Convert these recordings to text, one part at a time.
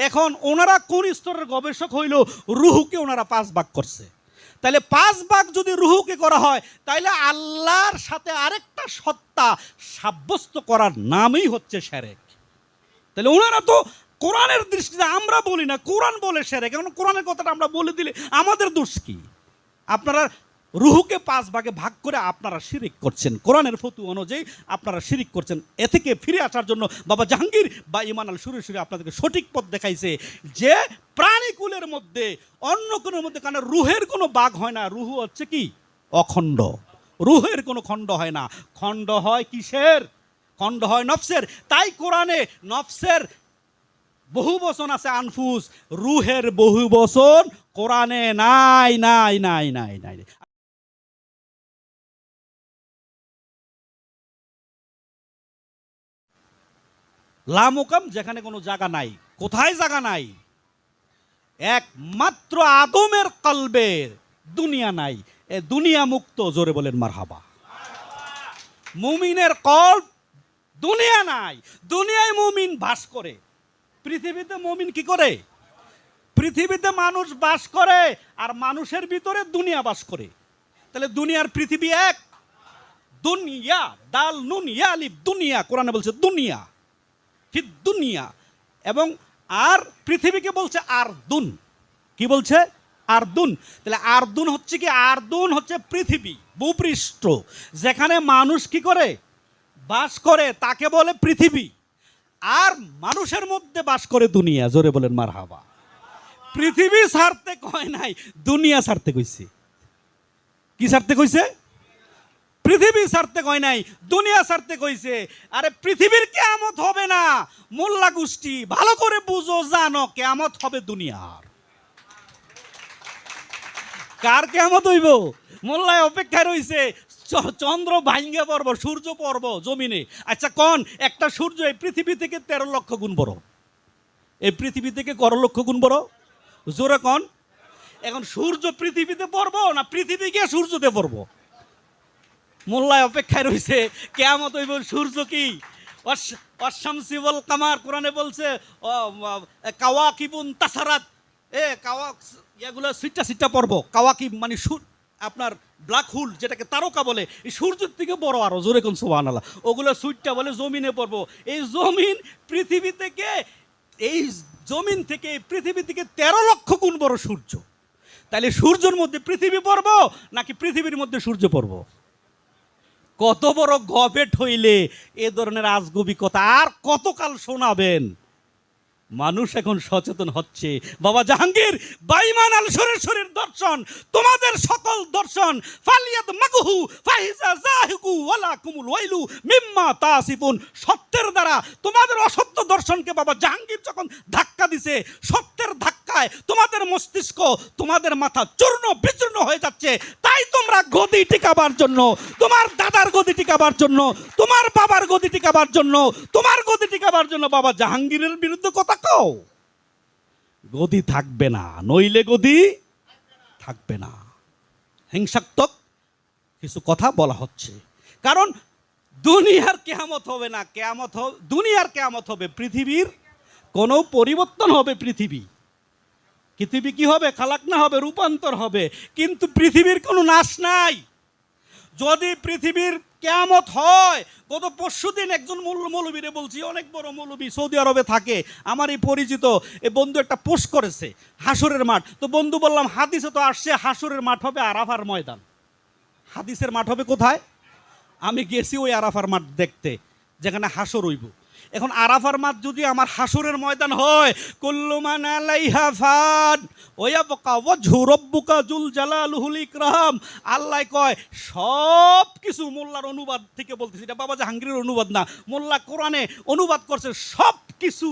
এখন ওনারা কোন স্তরের গবেষক হইল, রুহুকে ওনারা 5 ভাগ করছে। তাহলে 5 ভাগ যদি রুহুকে করা হয়, তাইলে আল্লাহর সাথে আরেকটা সত্তা সাব্যস্ত করার নামই হচ্ছে শিরক। তাহলে ওনারা তো কোরআনের দৃষ্টিতে, আমরা বলি না, কোরআন বলে শিরক। এখন কোরআনের কথাটা আমরা বলে দিলে আমাদের দোষ কি? আপনারা রুহুকে 5 ভাগে ভাগ করে আপনারা শিরিক করছেন, কোরআনের ফতোয়া অনুযায়ী আপনারা শিরিক করছেন। এ থেকে ফিরে আসার জন্য বাবা জাহাঙ্গীর বা ইমান আল সুরি আপনাদেরকে সঠিক পথ দেখাইছে যে প্রাণীকুলের মধ্যে অন্য কোনো মধ্যে, কারণ রুহের কোনো ভাগ হয় না, রুহু হচ্ছে কি অখণ্ড, রুহের কোনো খণ্ড হয় না। খণ্ড হয় কিসের? খণ্ড হয় নফসের। তাই কোরআনে নফসের বহু বচন আছে আনফুস, রুহের বহু বচন কোরআনে নাই নাই নাই নাই নাই। লামুকাম, যেখানে কোনো জায়গা নাই। কোথায় জায়গা নাই? একমাত্র আদমের কলবের দুনিয়া নাই, এ দুনিয়া মুক্ত। জোরে বলেন মারহাবা। মুমিনের কলব দুনিয়া নাই, দুনিয়ায় মুমিন বাস করে। পৃথিবীতে মুমিন কি করে? পৃথিবীতে মানুষ বাস করে, আর মানুষের ভিতরে দুনিয়া বাস করে। তাহলে দুনিয়ার পৃথিবী এক। দুনিয়া, দাল নুন ইয়া আলিফ, দুনিয়া। কোরআনে বলছে দুনিয়া, ফিদ দুনিয়া। এবং আর পৃথিবীকে বলছে আরদুন। কি বলছে? আরদুন। তাহলে আরদুন হচ্ছে কি? আরদুন হচ্ছে পৃথিবী, ভূপৃষ্ঠ, যেখানে মানুষ কি করে? বাস করে, তাকে বলে পৃথিবী। আর মানুষের মধ্যে বাস করে দুনিয়া। জোরে বলেন মারহাবা। পৃথিবী ছাড়তে কয় নাই, দুনিয়া ছাড়তে কইছে। কি ছাড়তে কইছে? পৃথিবী ছাড়তে কয় নাই, দুনিয়া ছাড়তে কইছে। আরে পৃথিবীর কিয়ামত হবে না, মোল্লা গোষ্ঠী ভালো করে বুঝো, জানো কিয়ামত হবে দুনিয়ার। কার কিয়ামত হইব? মোল্লায় অপেক্ষায় রইছে, চন্দ্র ভাঙ্গে পড়ব, সূর্য পড়ব জমিনে। আচ্ছা কোন একটা সূর্য এই পৃথিবী থেকে 13 লক্ষ গুণ বড়? এই পৃথিবী থেকে কত লক্ষ গুণ বড়? জোরে কোন। এখন সূর্য পৃথিবীতে পড়ব না পৃথিবী গিয়ে সূর্যতে পড়ব? মোল্লায় অপেক্ষায় রয়েছে, কিয়ামত হইব। সূর্য কি? অশামসি ওয়াল কামার, কোরআনে বলছে কাওয়াকিবুন তাসারাত। এগুলো সিটটা সিটটা পড়ব। কাওয়াকিব মানে আপনার ব্ল্যাক হোল, যেটাকে তারকা বলে, এই সূর্যের থেকে বড় আরো। জোরে কোন সুবহানাল্লাহ। ওগুলো সুইটটা বলে জমিনে পড়ব। এই জমিন পৃথিবী থেকে, এই জমিন থেকে পৃথিবী থেকে 13 লক্ষ গুণ বড় সূর্য। তাহলে সূর্যের মধ্যে পৃথিবী পড়ব নাকি পৃথিবীর মধ্যে সূর্য পড়ব? কত বড় গবেট হইলে এ ধরনের আজগুবি কথা আর কতকাল শোনাবেন? মানুষ এখন সচেতন হচ্ছে। বাবা জাহাঙ্গীর বাইমান আল শরীর দর্শন, তোমাদের সকল দর্শন ফালিয়াত মাকুহু ফাহিজা জাহিকু ওয়ালা কুমুল ওয়াইলু মিম্মা তাসিফুন। সত্যের দ্বারা তোমাদের অসত্য দর্শনকে বাবা জাহাঙ্গীর যখন ধাক্কা দিছে, সত্যের ধাক্কায় তোমাদের মস্তিষ্ক, তোমাদের মাথা চূর্ণ বিচূর্ণ হয়ে যাচ্ছে। তাই তোমরা গদি টিকাবার জন্য, তোমার দাদার গদি টিকাবার জন্য, তোমার বাবার গদি টিকাবার জন্য, তোমার গদি টিকাবার জন্য বাবা জাহাঙ্গীরের বিরুদ্ধে কথা কও। গদি থাকবে না, নইলে গদি থাকবে না। হিংসাত্মক কিছু কথা বলা হচ্ছে, কারণ দুনিয়ার কিয়ামত হবে না, কিয়ামত হবে, দুনিয়ার কিয়ামত হবে, পৃথিবীর কোনো পরিবর্তন হবে। পৃথিবী কি হবে? খালাক না হবে, রূপান্তর হবে। কিন্তু পৃথিবীর কোনো নাশ নাই। যদি পৃথিবীর কিয়ামত হয়, গত পরশুদিন একজন মৌলবীরে বলছি, অনেক বড় মৌলবী, সৌদি আরবে থাকে, আমার এই পরিচিত এই বন্ধু একটা পোস্ট করেছে হাসরের মাঠ। তো বন্ধু বললাম, হাদিসে তো আসছে হাসরের মাঠ হবে আরাফার ময়দান। হাদিসের মাঠ হবে কোথায়? আমি গেছি ওই আরাফার মাঠ দেখতে, যেখানে হাসর হইব। এখন আরাফার মাঠ যদি আমার হাসরের ময়দান হয়, কুল্লু মান আলাইহা ফান ওয়া ইয়াবকা ওয়াজহু রাব্বুকা যুল জালালুল ইকরাম। আল্লাহ কয় সব কিছু, মোল্লার অনুবাদ থেকে বলতেছি, এটা বাবা জাহাঙ্গীরের অনুবাদ না, মোল্লা কোরআনে অনুবাদ করছে, সব কিছু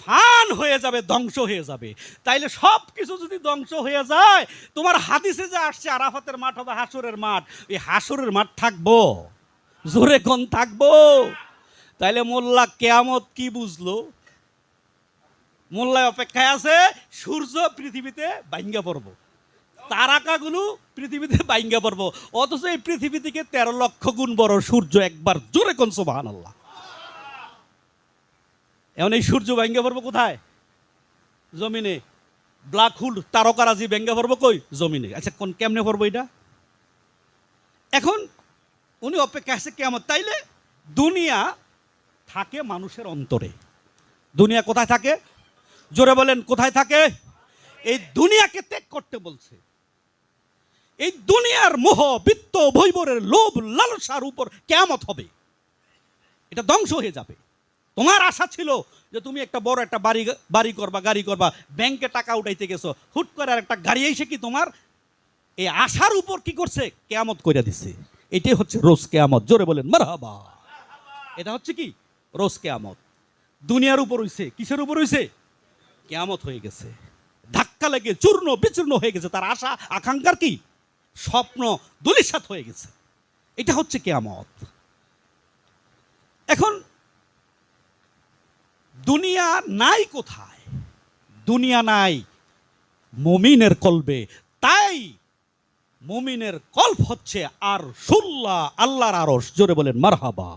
ফান হয়ে যাবে, ধ্বংস হয়ে যাবে। তাইলে সব কিছু যদি ধ্বংস হয়ে যায়, তোমার হাদিসে যে আসছে আরাফাতের মাঠ হবে হাসরের মাঠ, এই হাসরের মাঠ থাকবো? জোরে কোন থাকবো? তাইলে মোল্লা কিয়ামত কি বুঝলো? মোল্লায় অপেক্ষায় আছে সূর্য পৃথিবীতে বাইঙ্গা পড়বো, তারাকাগুলো পৃথিবীতে বাইঙ্গা পড়বো, অথচ এই পৃথিবী থেকে 13 লক্ষ গুণ বড় সূর্য। একবার জোরে কোন সুবহানাল্লাহ। এখন এই সূর্য বাইঙ্গা পড়বো কোথায়? জমিনে। ব্ল্যাক হোল তারকারাজি ভেঙ্গে পড়বো কই? জমিনে। আচ্ছা কোন কেমনে পড়বো এটা? এখন উনি অপেক্ষা আছে কেমন। তাইলে দুনিয়া থাকে মানুষের অন্তরে। দুনিয়া কোথায় থাকে? জোরে বলেন কোথায় থাকে? এই দুনিয়াকে ত্যাগ করতে বলছে। এই দুনিয়ার মোহ, বিত্ত, ভৈবরের লোভ, লালসার উপর কিয়ামত হবে। এটা ধ্বংস হয়ে যাবে। তোমার আশা ছিল যে তুমি একটা বড় একটা বাড়ি করবা, গাড়ি করবা, ব্যাংকে টাকা উঠাইতে গেছো, হুট করে আর একটা গাড়ি এসে কি তোমার এই আশার উপর কি করছে? কিয়ামত কইরা দিছে। এটাই হচ্ছে রোজ কিয়ামত। জোরে বলেন মারহাবা। এটা হচ্ছে কি? রোজ কিয়ামত। দুনিয়ার উপর হইছে, কিসের উপর হইছে? কিয়ামত হয়ে গেছে। ধাক্কা লেগে চূর্ণ বিচূর্ণ হয়ে গেছে। তার আশা আকাঙ্ক্ষার কি স্বপ্ন ধূলিসাৎ হয়ে গেছে। এটা হচ্ছে কিয়ামত। এখন দুনিয়া নাই কোথায়? দুনিয়া নাই মুমিনের কলবে। তাই মুমিনের কল্প হচ্ছে আর সুল্লাহ, আল্লাহর আরশ। জোরে বলেন মারহাবা।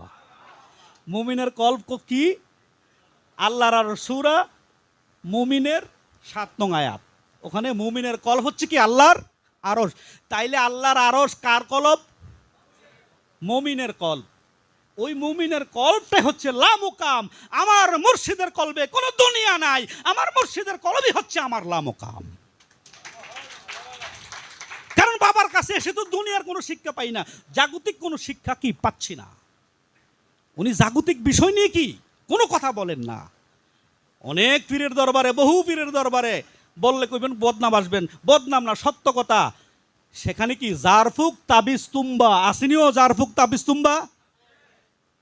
মুমিনের কল্প কি? আল্লাহর আরশ। সূরা মুমিনের ৭ নং আয়াত। ওখানে মুমিনের কল্প হচ্ছে কি? আল্লাহর আরশ। তাইলে আল্লাহর আরশ কার কলব? মুমিনের কল্প। ওই মুমিনের কল্পটাই হচ্ছে লামুকাম। আমার মুর্শিদের কলবে কোনো দুনিয়া নাই। আমার মুর্শিদের কলবই হচ্ছে আমার লামুকাম। কারণ বাবার কাছে এসে তো দুনিয়ার কোনো শিক্ষা পাই না, জাগতিক কোনো শিক্ষা কি পাচ্ছি না। উনি জাগতিক বিষয় নিয়ে কি কোনো কথা বলেন না। অনেক পীরের দরবারে, বহু পীরের দরবারে বললে কইবেন বদনাম আসবেন। বদনাম না, সত্য কথা। সেখানে কি জারফুক তাবিজ তুম্বা আসেনিও? জারফুক তাবিজ তুম্বা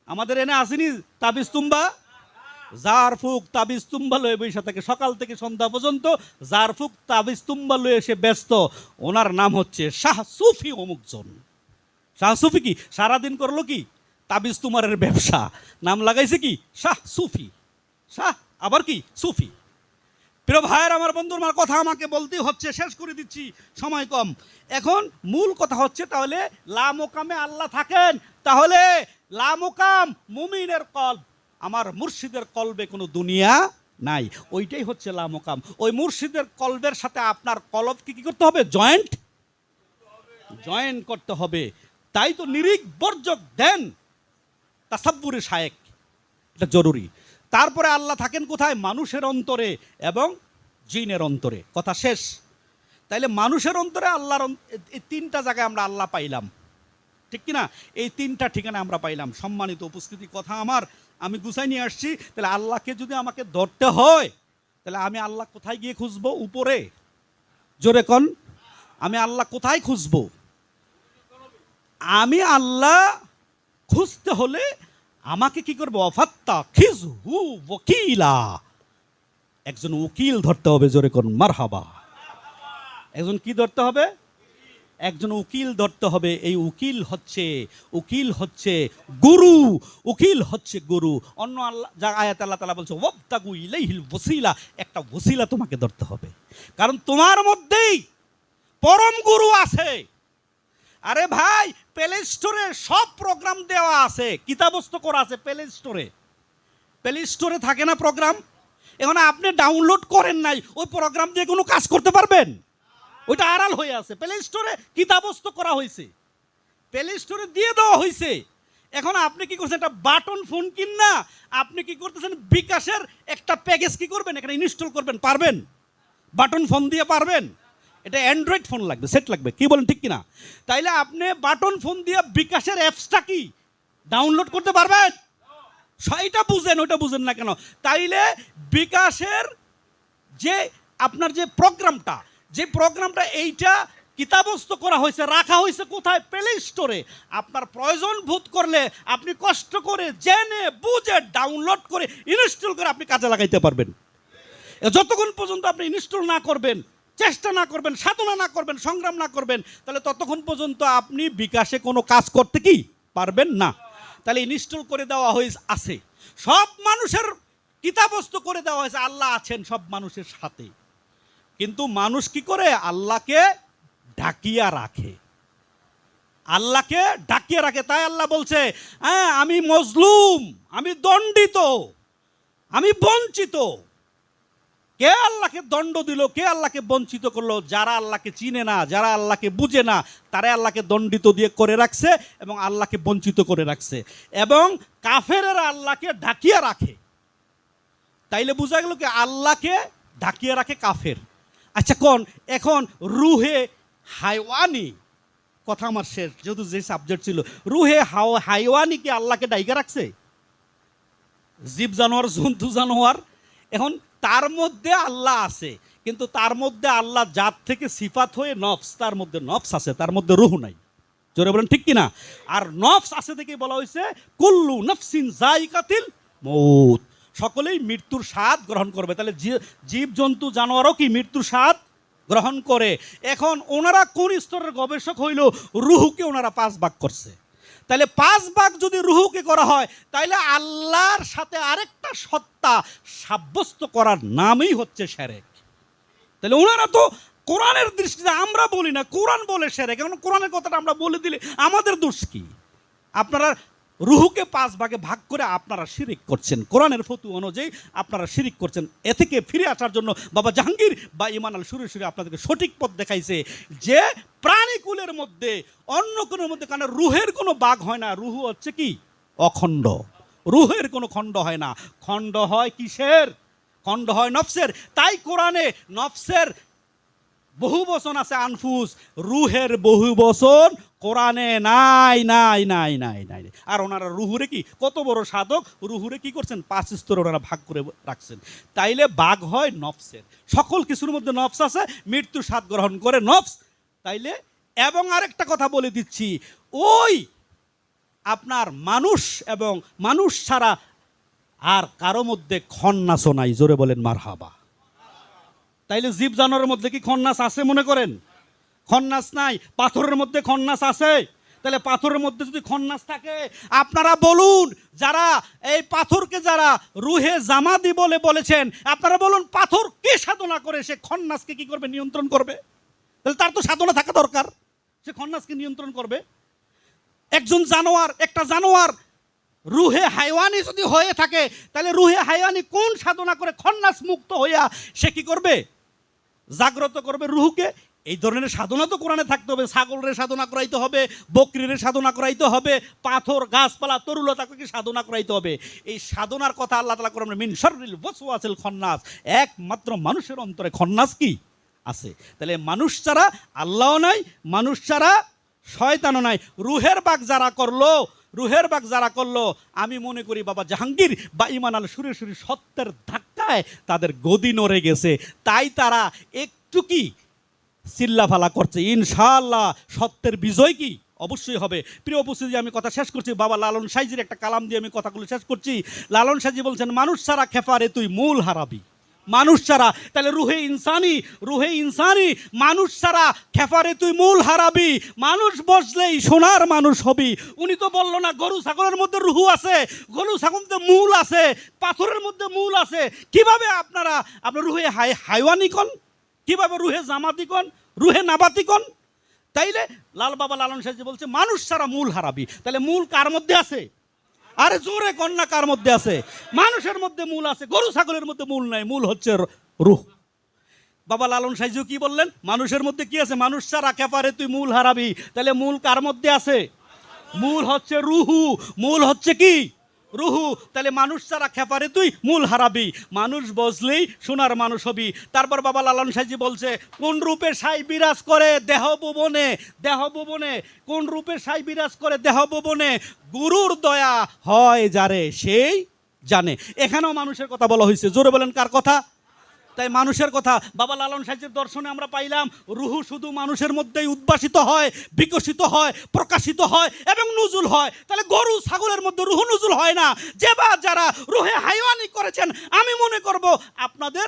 আমাদের এনে আসেনি? তাবিজ তুম্বা, জারফুক তাবিজ তুম্বা লয়ে বৈশা থাকে সকাল থেকে সন্ধ্যা পর্যন্ত। জারফুক তাবিজ তুম্বা লয়ে এসে ব্যস্ত। ওনার নাম হচ্ছে শাহ সুফি অমুকজন। শাহ সুফি কি সারাদিন করলো কি? তাবিজ তুমারের ব্যবসা। নাম লাগাইছে কি? শাহ সুফি। শাহ আবার কি? সুফি। প্রিয় ভাইয়ের, আমার বন্ধুর মার কথা আমাকে বলতেই হচ্ছে, শেষ করে দিচ্ছি, সময় কম। এখন মূল কথা হচ্ছে তাহলে লামোকামে আল্লাহ থাকেন। তাহলে লামোকাম মুমিনের কলব। আমার মুর্শিদের কলবে কোনো দুনিয়া নাই। ওইটাই হচ্ছে লামোকাম। ওই মুর্শিদের কলবের সাথে আপনার কলবকে কি করতে হবে? জয়েন্ট করতে হবে। তাই তো নিরিক বর্জক দেন তাসাব্বুরে শায়েক, এটা জরুরি। তারপরে আল্লাহ থাকেন কোথায়? মানুষের অন্তরে এবং জিনের অন্তরে। কথা শেষ। তাইলে মানুষের অন্তরে, আল্লাহর এই 3টা জায়গায় আমরা আল্লাহ পাইলাম, ঠিক কিনা? এই 3টা ঠিকানা আমরা পাইলাম। সম্মানিত উপস্থিতি, কথা আমি গুছাই নিয়ে আসছি। তাহলে আল্লাহকে যদি আমাকে ধরতে হয়, তাহলে আমি আল্লাহ কোথায় গিয়ে খুঁজবো? উপরে। জোরে কন, আমি আল্লাহ কোথায় খুঁজবো? আমি আল্লাহ খুঁজতে হলে আমাকে কি করবো? অফাত্তা খিজহু ওয়াকিলা, একজন উকিল ধরতে হবে। জোরে করুন মারহাবা। একজন কি ধরতে হবে? একজন উকিল ধরতে হবে। এই উকিল হচ্ছে গুরু। উকিল হচ্ছে গুরু। অন্য আল্লাহ আয়াতে আল্লাহ তাআলা বলছে ওয়াবতাগু ইলাইহিল ওয়াসিলা, একটা ওসিলা তোমাকে ধরতে হবে। কারণ তোমার মধ্যেই পরম গুরু আছে। আরে ভাই, প্লে স্টোরে সব প্রোগ্রাম দেওয়া আছে, কিতাবস্থ করা আছে প্লে স্টোরে। প্লে স্টোরে থাকে না প্রোগ্রাম? এখন আপনি ডাউনলোড করেন নাই, ওই প্রোগ্রাম দিয়ে কোনো কাজ করতে পারবেন? ওইটা আড়াল হয়ে আছে। প্লে স্টোরে কিতাবস্থ করা হয়েছে, প্লে স্টোরে দিয়ে দেওয়া হয়েছে। এখন আপনি কি করছেন? একটা বাটন ফোন কিনা আপনি কি করতেছেন? বিকাশের একটা প্যাকেজ কি করবেন? এখানে ইনস্টল করবেন, পারবেন? বাটন ফোন দিয়ে পারবেন? এটা অ্যান্ড্রয়েড ফোন লাগবে, সেট লাগবে, কি বলেন ঠিক কিনা? তাইলে আপনি বাটন ফোন দিয়ে বিকাশের অ্যাপসটা কি ডাউনলোড করতে পারবেন? এটা বুঝেন, ওইটা বুঝেন না কেন? তাইলে বিকাশের যে আপনার যে প্রোগ্রামটা এইটা কিতাবস্থ করা হয়েছে, রাখা হয়েছে কোথায়? প্লে স্টোরে। আপনার প্রয়োজন বোধ করলে আপনি কষ্ট করে জেনে বুঝে ডাউনলোড করে ইনস্টল করে আপনি কাজে লাগাইতে পারবেন। যতক্ষণ পর্যন্ত আপনি ইনস্টল না করবেন, চেষ্টা না করবেন, সাধনা না করবেন, সংগ্রাম না করবেন, তাহলে ততক্ষণ পর্যন্ত আপনি বিকাশে কোনো কাজ করতে কি পারবেন না। তাহলে ইনস্টল করে দেওয়া হয়েছে, আছে সব মানুষের কিতাবস্থ করে দেওয়া হয়েছে। আল্লাহ আছেন সব মানুষের সাথে, কিন্তু মানুষ কি করে? আল্লাহকে ঢাকিয়া রাখে। আল্লাহকে ঢাকিয়ে রাখে। তাই আল্লাহ বলছে, হ্যাঁ আমি মজলুম, আমি দণ্ডিত, আমি বঞ্চিত। কে আল্লাহকে দণ্ড দিল, কে আল্লাহকে বঞ্চিত করলো? যারা আল্লাহকে চিনে না, যারা আল্লাহকে বুঝে না, তারা আল্লাহকে দণ্ডিত দিয়ে করে রাখছে এবং আল্লাহকে বঞ্চিত করে রাখছে। এবং কাফেরেরা আল্লাহকে ঢাকিয়ে রাখে। তাইলে বোঝা গেল কি আল্লাহকে ঢাকিয়ে রাখে কাফের। আচ্ছা কোন এখন রুহে হাইওয়ানি, কথা আমার শেষ, যেহেতু যে সাবজেক্ট ছিল, রুহে হাইওয়ানি কি আল্লাহকে ডাইকা রাখছে? জীব জানোয়ার, জন্তু জানোয়ার, এখন তার মধ্যে আল্লাহ আছে, কিন্তু তার মধ্যে আল্লাহ জাত থেকে সিফাত হয়ে নফস, তার মধ্যে নফস আছে, তার মধ্যে রুহ নাই। জোরে বলেন ঠিক কিনা? আর নফস আছে থেকে বলা হয়েছে কুল্লু নফসিন যায়িকাতুল মউত, সকলেই মৃত্যুর স্বাদ গ্রহণ করবে। তাহলে জীব জন্তু জানোয়ারও কি মৃত্যুর স্বাদ গ্রহণ করে। এখন ওনারা কোন স্তরের গবেষক হইল? রুহুকে ওনারা 5 ভাগ করছে। তাহলে 5 ভাগ যদি রুহুকে করা হয়, তাইলে আল্লাহর সাথে আরেকটা সত্তা সাব্যস্ত করার নামই হচ্ছে শিরক। তাহলে ওনারা তো কোরআনের দৃষ্টিতে, আমরা বলি না, কোরআন বলে শিরক। এখন কোরআনের কথাটা আমরা বলে দিলে আমাদের দোষ কি? আপনারা রুহুকে 5 ভাগে ভাগ করে আপনারা শিরিক করছেন, কোরআনের ফতোয়া অনুযায়ী আপনারা শিরিক করছেন। এ থেকে ফিরে আসার জন্য বাবা জাহাঙ্গীর বা ইমান আল সুরে আপনাদেরকে সঠিক পথ দেখাইছে যে প্রাণীকুলের মধ্যে অন্য কোনো মধ্যে, কারণ রুহের কোনো ভাগ হয় না, রুহু হচ্ছে কি অখণ্ড, রুহের কোনো খণ্ড হয় না। খণ্ড হয় কিসের? খণ্ড হয় নফসের। তাই কোরআনে নফসের বহু বচন আছে আনফুস, রুহের বহু বচন কোরআনে নাই নাই নাই নাই নাই। আর ওনারা রুহুরে কি কত বড় সাধক, রুহুরে কি করছেন 5 স্তরে ওনারা ভাগ করে রাখছেন। তাইলে ভাগ হয় নফসের, সকল কিছুর মধ্যে নফস আছে, মৃত্যু স্বাদ গ্রহণ করে নফস। তাইলে এবং আরেকটা কথা বলে দিচ্ছি, ওই আপনার মানুষ এবং মানুষ ছাড়া আর কারো মধ্যে খন্নাসও নাই। জোরে বলেন মারহাবা। তাইলে জীব জানোয়ারের মধ্যে কি খন্নাস আছে মনে করেন? খন্নাস নাই। পাথরের মধ্যে খন্নাস আছে। তাহলে পাথরের মধ্যে যদি খন্নাস থাকে, আপনারা বলুন, যারা এই পাথরকে যারা রুহে জামাদি বলে বলেছেন, আপনারা বলুন পাথর কে সাধনা করে সে খন্নাসকে কি করবে? নিয়ন্ত্রণ করবে। তাহলে তার তো সাধনা থাকা দরকার, সে খন্নাসকে নিয়ন্ত্রণ করবে। একজন জানোয়ার, একটা জানোয়ার রুহে হাইওয়ানি যদি হয়ে থাকে, তাহলে রুহে হাইওয়ানি কোন সাধনা করে খন্নাস মুক্ত হইয়া সে কি করবে? জাগ্রত করবে রুহুকে। এই ধরনের সাধনা তো কোরআনে থাকতে হবে। ছাগলের সাধনা করাইতে হবে, বকরির সাধনা করাইতে হবে, পাথর গাছপালা তরুলতাকে সাধনা করাইতে হবে। এই সাধনার কথা আল্লাহ তাআলা কোরআনে মিন শাররিল ওয়াসওয়াসিল খন্নাস, একমাত্র মানুষের অন্তরে খন্নাস কি আছে। তাহলে মানুষ ছাড়া আল্লাহও নাই, মানুষ ছাড়া শয়তানও নাই। রুহের বাগ যারা করলো, রুহের বাগ যারা করলো, আমি মনে করি বাবা জাহাঙ্গীর বা ইমান আল সুরে সত্যের ধাক্কায় তাদের গদি নড়ে গেছে। তাই তারা একটু কি চিল্লাফালা করছে। ইনশাআল্লাহ সত্যের বিজয় কি অবশ্যই হবে। প্রিয় উপস্থিতি, আমি কথা শেষ করছি। বাবা লালন সাইজির একটা কালাম দিয়ে আমি কথাগুলো শেষ করছি। লালন সাইজি বলছেন, মানুষ ছাড়া খেপারে তুই মূল হারাবি। মানুষ ছাড়া, তাহলে রুহে ইনসানি, রুহে ইনসানি, মানুষ ছাড়া খেপারে তুই মূল হারাবি। মানুষ বসলেই সোনার মানুষ হবি। উনি তো বললো না গরু ছাগলের মধ্যে রুহু আছে, গরু ছাগলের মধ্যে মূল আছে, পাথরের মধ্যে মূল আছে। কিভাবে আপনারা আপনার রুহে হাইওয়ানি কন, কিভাবে রুহে জামাতি কন, রুহে নাবাতি কন? তাইলে লাল বাবা লালন সাহেব বলছে মানুষ ছাড়া মূল হারাবি। তাহলে মূল কার মধ্যে আছে? আরে জোরে কন্যা কার মধ্যে আছে? মানুষের মধ্যে মূল আছে, গরু ছাগলের মধ্যে মূল নাই। মূল হচ্ছে রুহ। বাবা লালন সাইজু কি বললেন? মানুষের মধ্যে কি আছে? মানুষ ছাড়া খেপারে তুই মূল হারাবি। তাহলে মূল কার মধ্যে আছে? মূল হচ্ছে রুহু। মূল হচ্ছে কি? রুহু। তাহলে মানুষ ছাড়া খেপারে তুই মূল হারাবি। মানুষ বসলেই সোনার মানুষ হবি। তারপর বাবা লালন সাইজি বলছে, কোন রূপে সাই বিরাজ করে দেহ ভুবনে, দেহ ভুবনে, কোন রূপে সাই বিরাজ করে দেহ ভুবনে, গুরুর দয়া হয় যারে সেই জানে। এখানেও মানুষের কথা বলা হয়েছে। জোরে বলেন কার কথা? তাই মানুষের কথা বাবা লালন সাহেবের দর্শনে আমরা পাইলাম, রুহু শুধু মানুষের মধ্যেই উদ্ভাসিত হয়, বিকশিত হয়, প্রকাশিত হয় এবং নুজুল হয়। তাহলে গরু ছাগলের মধ্যে রুহু নুজুল হয় না। যে বা যারা রুহে হাইওয়ানি করেছেন, আমি মনে করব আপনাদের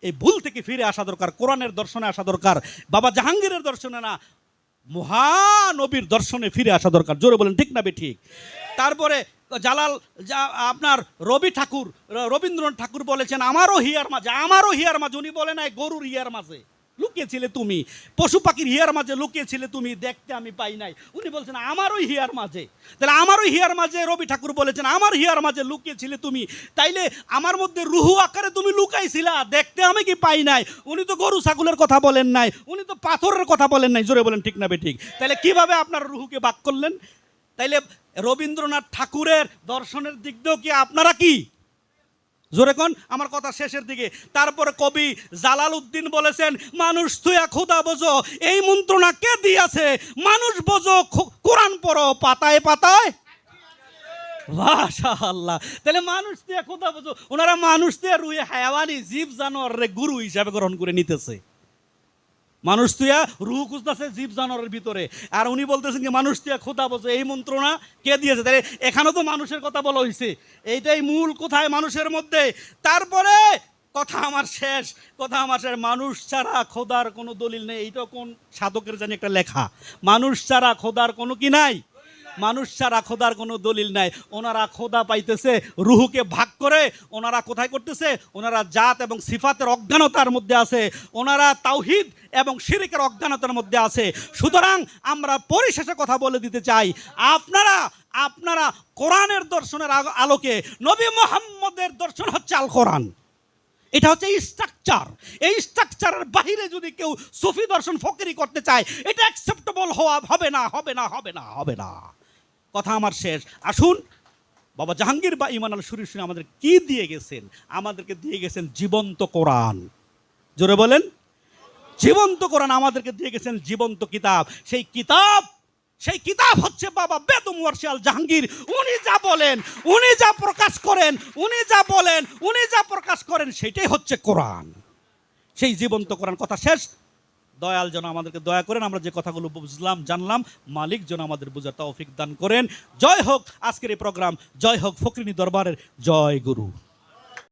এই ভুল থেকে ফিরে আসা দরকার, কোরআনের দর্শনে আসা দরকার, বাবা জাহাঙ্গীরের দর্শনে না, মহানবীর দর্শনে ফিরে আসা দরকার। জোরে বলেন ঠিক না ঠিক? তারপরে জালাল আপনার রবি ঠাকুর, রবীন্দ্রনাথ ঠাকুর বলেছেন, আমারও হিয়ার মাঝে, আমারও হিয়ার মাঝে। উনি বলে নাই গরুর হিয়ার মাঝে, লুকিয়েছিলে তুমি, পশু পাখির হিয়ার মাঝে লুকিয়েছিলে তুমি, দেখতে আমি পাই নাই। উনি বলছেন আমার ওই হিয়ার মাঝে। তাহলে আমার ওই হিয়ার মাঝে রবি ঠাকুর বলেছেন আমার হিয়ার মাঝে লুকিয়েছিলে তুমি, তাইলে আমার মধ্যে রুহু আকারে তুমি লুকাইছিলা, দেখতে আমি কি পাই নাই। উনি তো গরু ছাগলের কথা বলেন নাই, উনি তো পাথরের কথা বলেন নাই। জোরে বলেন ঠিক না বেঠিক? তাহলে কিভাবে আপনার রুহুকে বাক করলেন? তাইলে রবীন্দ্রনাথ ঠাকুরের দর্শনের দিক দিয়েও কি আপনারা কি? জোরে কোন, আমার কথা শেষের দিকে। তারপরে কবি জালাল উদ্দিন বলেছেন মানুষ তুইয়া খোদা বোঝো, এই মন্ত্রণা কে দিয়াছে, মানুষ বোঝো কোরআন পড়ো পাতায় পাতায়। মাশাআল্লাহ। তাহলে মানুষ তুইয়া খোদা বোঝো, ওনারা মানুষ তুইয়া রুয়ে হায়াওয়ানি জীব জানোয়ারে গুরু হিসাবে গ্রহণ করে নিতেছে। মানুষ তুইয়া রুহ খুঁজতেছে জীব জানোয়ারের ভিতরে, আর উনি বলতেছেন কি মানুষ তুইয়া খোদা বোঝো, এই মন্ত্রণা কে দিয়েছে? তাহলে এখানেও তো মানুষের কথা বলা হয়েছে, এইটাই মূল কোথায় মানুষের মধ্যে। তারপরে কথা আমার শেষ, মানুষ ছাড়া খোদার কোনো দলিল নেই। এইটা কোন সাধকের জানি একটা লেখা, মানুষ ছাড়া খোদার কোনো কি নাই, মানুষ ছাড়া খোদার কোনো দলিল নাই। ওনারা খোদা পাইতেছে রুহুকে ভাগ করে, ওনারা কোথায় করতেছে, ওনারা জাত এবং সিফাতের অজ্ঞানতার মধ্যে আছে, ওনারা তাওহিদ এবং শিরকের অজ্ঞানতার মধ্যে আছে। সুতরাং আমরা পরিশেষে কথা বলে দিতে চাই, আপনারা কোরআনের দর্শনের আলোকে, নবী মুহাম্মদের দর্শন হচ্ছে আল কোরআন, এটা হচ্ছে স্ট্রাকচার। এই স্ট্রাকচারের বাহিরে যদি কেউ সুফি দর্শন ফকিরি করতে চায়, এটা অ্যাকসেপ্টেবল হবে না। কথা আমার শেষ। আসুন, বাবা জাহাঙ্গীর বা ইমান আল শরীফ আমাদের কি দিয়ে গেছেন? আমাদেরকে দিয়ে গেছেন জীবন্ত কোরআন। জোরে বলেন, জীবন্ত কোরআন আমাদেরকে দিয়ে গেছেন, জীবন্ত কিতাব। সেই কিতাব হচ্ছে বাবা বেদম ওয়ারশাল জাহাঙ্গীর। উনি যা বলেন, উনি যা প্রকাশ করেন, উনি যা বলেন, উনি যা প্রকাশ করেন, সেটাই হচ্ছে কোরআন, সেই জীবন্ত কোরআন। কথা শেষ। দয়াল যেন আমাদেরকে দয়া করেন, আমরা যে কথাগুলো বুঝলাম জানলাম, মালিক যেন আমাদের বোঝার তৌফিক দান করেন। জয় হোক আজকের এই প্রোগ্রাম, জয় হোক ফকরিনী দরবারের জয় গুরু।